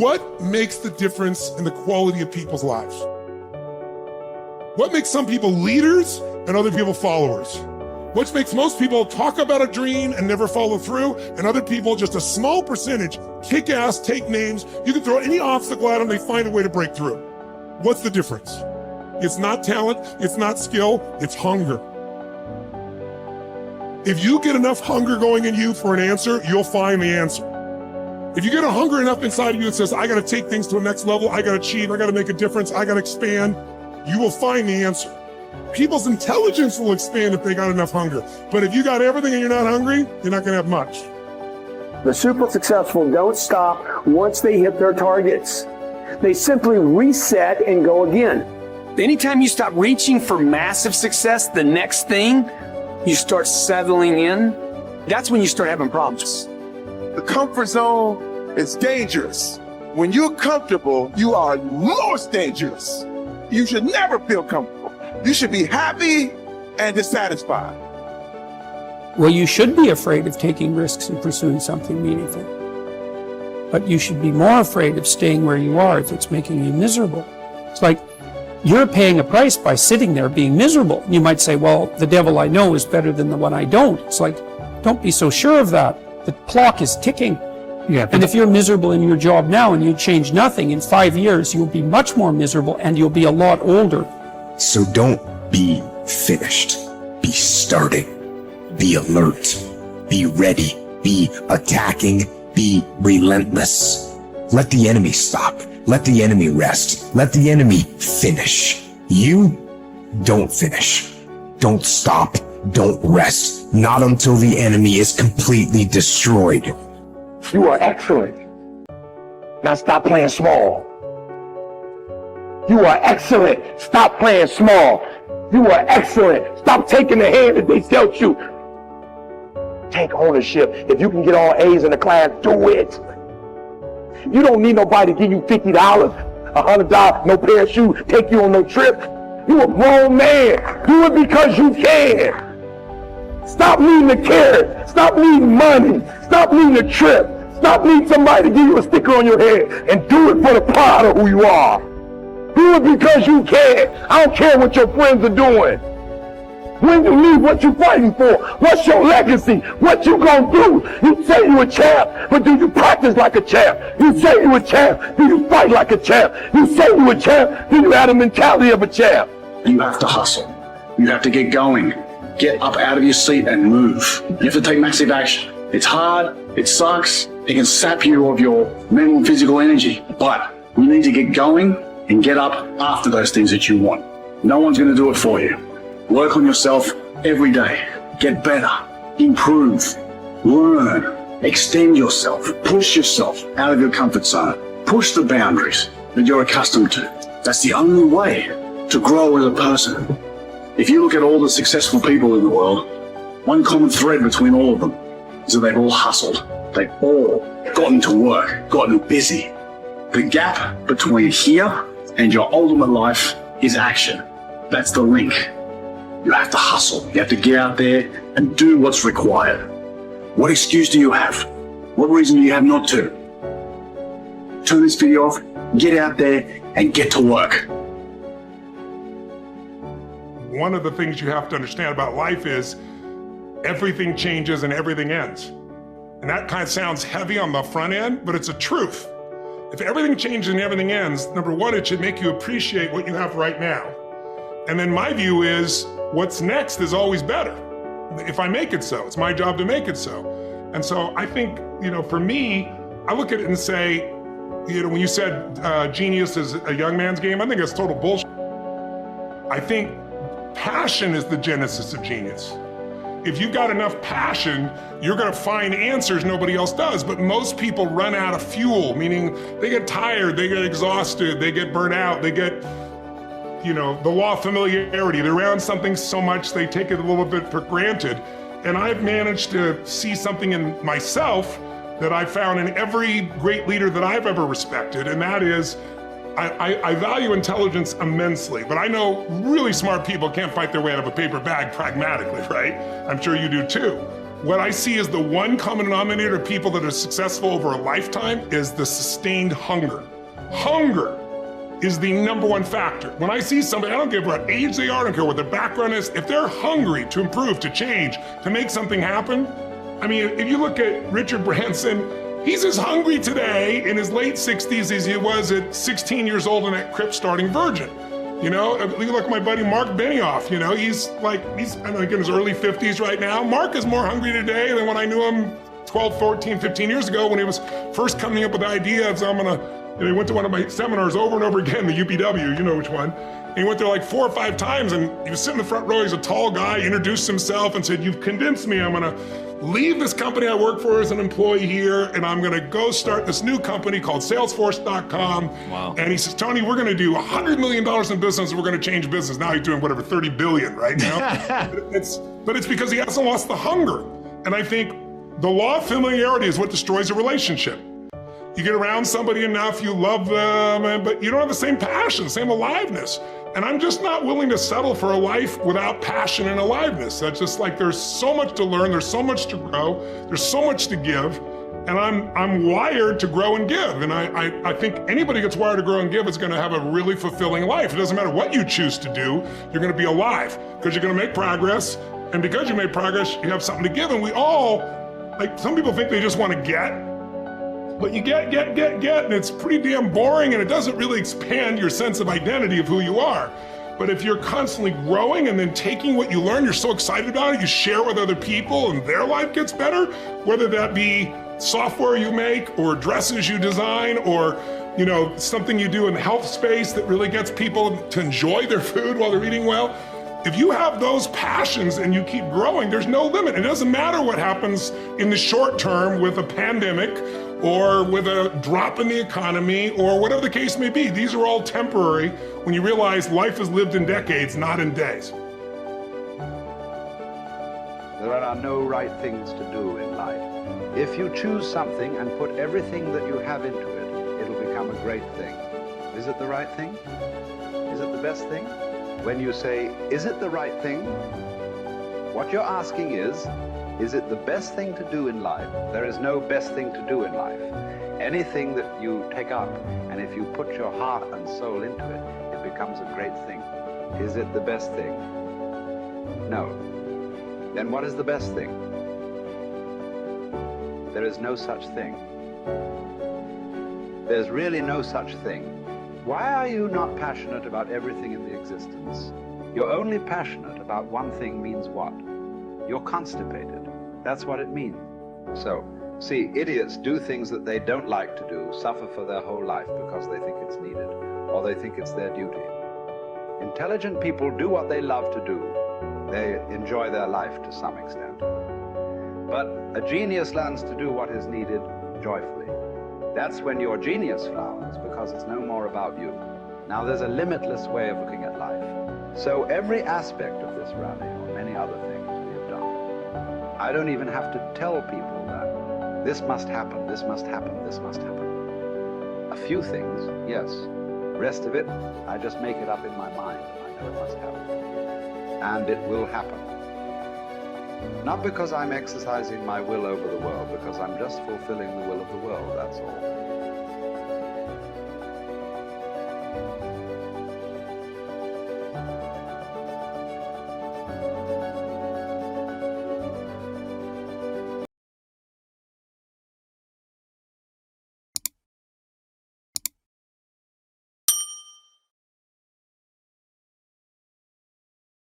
What makes the difference in the quality of people's lives? What makes some people leaders and other people followers? What makes most people talk about a dream and never follow through, and other people, just a small percentage, kick ass, take names. You can throw any obstacle at them, they find a way to break through. What's the difference? It's not talent, it's not skill, it's hunger. If you get enough hunger going in you for an answer, you'll find the answer. If you get a hunger enough inside of you that says, I gotta take things to a next level, I gotta achieve, I gotta make a difference, I gotta expand, you will find the answer. People's intelligence will expand if they got enough hunger. But if you got everything and you're not hungry, you're not gonna have much. The super successful don't stop once they hit their targets. They simply reset and go again. Anytime you stop reaching for massive success, the next thing, you start settling in, that's when you start having problems. The comfort zone is dangerous. When you're comfortable, you are most dangerous. You should never feel comfortable. You should be happy and dissatisfied. Well, you should be afraid of taking risks and pursuing something meaningful. But you should be more afraid of staying where you are if it's making you miserable. It's like you're paying a price by sitting there being miserable. You might say, well, the devil I know is better than the one I don't. It's like, don't be so sure of that. The clock is ticking. Yeah, and if you're miserable in your job now and you change nothing, in 5 years, you'll be much more miserable and you'll be a lot older. So don't be finished. Be starting. Be alert. Be ready. Be attacking. Be relentless. Let the enemy stop. Let the enemy rest. Let the enemy finish. You don't finish. Don't stop. Don't rest. Not until the enemy is completely destroyed. You are excellent. Now stop playing small. You are excellent. Stop playing small. You are excellent. Stop taking the hand that they dealt you. Take ownership. If you can get all A's in the class, do it. You don't need nobody to give you $50, $100, no pair of shoes, take you on no trip. You a grown man. Do it because you can. Stop needing a carrot. Stop needing money. Stop needing a trip. Stop needing somebody to give you a sticker on your head, and do it for the pride of who you are. Do it because you can. I don't care what your friends are doing. When you leave, what you fighting for? What's your legacy? What you gonna do? You say you a champ, but do you practice like a champ? You say you a champ, do you fight like a champ? You say you a champ, do you have the mentality of a champ? You have to hustle. You have to get going. Get up out of your seat and move. You have to take massive action. It's hard, it sucks, it can sap you of your mental and physical energy, but you need to get going and get up after those things that you want. No one's gonna do it for you. Work on yourself every day. Get better, improve, learn, extend yourself, push yourself out of your comfort zone. Push the boundaries that you're accustomed to. That's the only way to grow as a person. If you look at all the successful people in the world, one common thread between all of them is that they've all hustled. They've all gotten to work, gotten busy. The gap between here and your ultimate life is action. That's the link. You have to hustle. You have to get out there and do what's required. What excuse do you have? What reason do you have not to? Turn this video off, get out there and get to work. One of the things you have to understand about life is everything changes and everything ends. And that kind of sounds heavy on the front end, but it's a truth. If everything changes and everything ends, number one, it should make you appreciate what you have right now. And then my view is, what's next is always better. If I make it so, it's my job to make it so. And so I think, for me, I look at it and say, when you said genius is a young man's game, I think that's total bullshit. I think passion is the genesis of genius. If you've got enough passion, you're gonna find answers nobody else does, but most people run out of fuel, meaning they get tired, they get exhausted, they get burnt out, they get, the law of familiarity. They're around something so much they take it a little bit for granted. And I've managed to see something in myself that I found in every great leader that I've ever respected, and that is, I value intelligence immensely, but I know really smart people can't fight their way out of a paper bag pragmatically, right? I'm sure you do too. what I see as the one common denominator of people that are successful over a lifetime is the sustained hunger. Hunger is the number one factor. When I see somebody, I don't care what age they are, I don't care what their background is, if they're hungry to improve, to change, to make something happen. I mean, if you look at Richard Branson, he's as hungry today in his late 60s as he was at 16 years old in that crypt starting Virgin. You know, you look at my buddy Mark Benioff, you know, he's I think in his early 50s right now. Mark is more hungry today than when I knew him 12, 14, 15 years ago when he was first coming up with the idea of, he went to one of my seminars over and over again, the UPW, you know which one. And he went there like 4 or 5 times and he was sitting in the front row, he's a tall guy, introduced himself and said, "You've convinced me, I'm gonna leave this company I work for as an employee here and I'm gonna go start this new company called Salesforce.com. Wow. And he says, "Tony, we're gonna do $100 million in business and we're gonna change business." Now he's doing whatever, 30 billion right now. but it's because he hasn't lost the hunger. And I think the law of familiarity is what destroys a relationship. You get around somebody enough, you love them, but you don't have the same passion, same aliveness. And I'm just not willing to settle for a life without passion and aliveness. That's just like, there's so much to learn, there's so much to grow, there's so much to give, and I'm wired to grow and give. And I think anybody who gets wired to grow and give is gonna have a really fulfilling life. It doesn't matter what you choose to do, you're gonna be alive, because you're gonna make progress, and because you made progress, you have something to give. And we all, like, some people think they just wanna get, but you get, and it's pretty damn boring, and it doesn't really expand your sense of identity of who you are. But if you're constantly growing and then taking what you learn, you're so excited about it, you share with other people and their life gets better, whether that be software you make or dresses you design or, you know, something you do in the health space that really gets people to enjoy their food while they're eating well. If you have those passions and you keep growing, there's no limit. It doesn't matter what happens in the short term with a pandemic or with a drop in the economy or whatever the case may be. These are all temporary when you realize life is lived in decades, not in days. There are no right things to do in life. If you choose something and put everything that you have into it, it'll become a great thing. Is it the right thing? Is it the best thing? When you say, is it the right thing? What you're asking is it the best thing to do in life? There is no best thing to do in life. Anything that you take up, and if you put your heart and soul into it, it becomes a great thing. Is it the best thing? No. Then what is the best thing? There is no such thing. There's really no such thing. Why are you not passionate about everything in the existence? You're only passionate about one thing means what? You're constipated. That's what it means. So, see, idiots do things that they don't like to do, suffer for their whole life because they think it's needed, or they think it's their duty. Intelligent people do what they love to do. They enjoy their life to some extent. But a genius learns to do what is needed joyfully. That's when your genius flowers, because it's no more about you. Now there's a limitless way of looking at life. So every aspect of this rally, or many other things we have done, I don't even have to tell people that this must happen, this must happen, this must happen. A few things, yes. Rest of it, I just make it up in my mind. I know it must happen. And it will happen. Not because I'm exercising my will over the world, because I'm just fulfilling the will of the world, that's all.